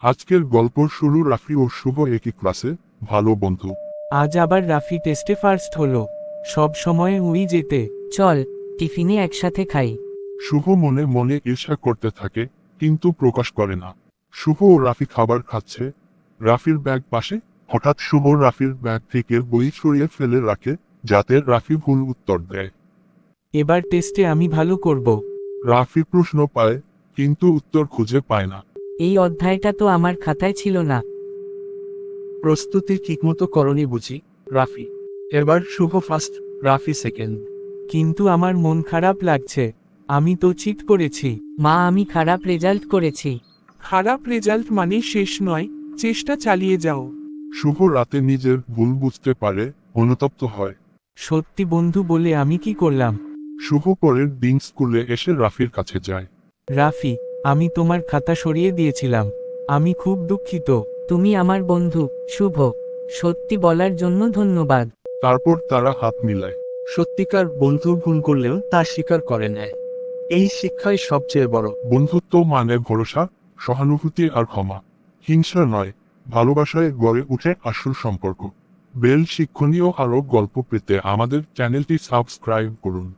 আজকের গল্প শুরু। রাফি ও শুভ একই ক্লাসে, ভালো বন্ধু। আজ আবার রাফি টেস্টে ফার্স্ট হলো। সব সময় উই যেতে। চল টিফিনে একসাথে খাই। শুভ মনে মনে ঈর্ষা করতে থাকে, কিন্তু প্রকাশ করে না। শুভ ও রাফি খাবার খাচ্ছে। রাফির ব্যাগ পাশে। হঠাৎ শুভ রাফির ব্যাগ থেকে বই সরিয়ে ফেলে রাখে, যাতে রাফি ভুল উত্তর দেয়। এবার টেস্টে আমি ভালো করব। রাফি প্রশ্ন পায়, কিন্তু উত্তর খুঁজে পায় না। এই অধ্যায়টা তো আমার খাতায় ছিল না। প্রস্তুতি ঠিকমতো করনি বুঝি, রাফি? এবার শুভ ফার্স্ট, রাফি সেকেন্ড। কিন্তু আমার মন খারাপ লাগছে। আমি তো চিট করেছি। মা, আমি খারাপ রেজাল্ট করেছি। খারাপ রেজাল্ট মানে শেষ নয়, চেষ্টা চালিয়ে যাও। শুভ রাতে নিজের ভুল বুঝতে পারে, অনুতপ্ত হয়। সত্যি বন্ধু বলে আমি কি করলাম? শুভ পরের দিন স্কুলে এসে রাফির কাছে যায়। রাফি, আমি তোমার খাতা সরিয়ে দিয়েছিলাম। আমি খুব দুঃখিত। তুমি আমার বন্ধু, শুভ। সত্যি বলার জন্য ধন্যবাদ। তারপর তারা হাত মিলায়। সত্যিকার বন্ধু ভুল করলেও তা স্বীকার করে নেয়। এই শিক্ষাই সবচেয়ে বড়। বন্ধুত্ব মানে ভরসা, সহানুভূতি আর ক্ষমা। হিংসা নয়, ভালোবাসায় গড়ে উঠে আসল সম্পর্ক। বেল শিক্ষণীয় আরও গল্প পেতে আমাদের চ্যানেলটি সাবস্ক্রাইব করুন।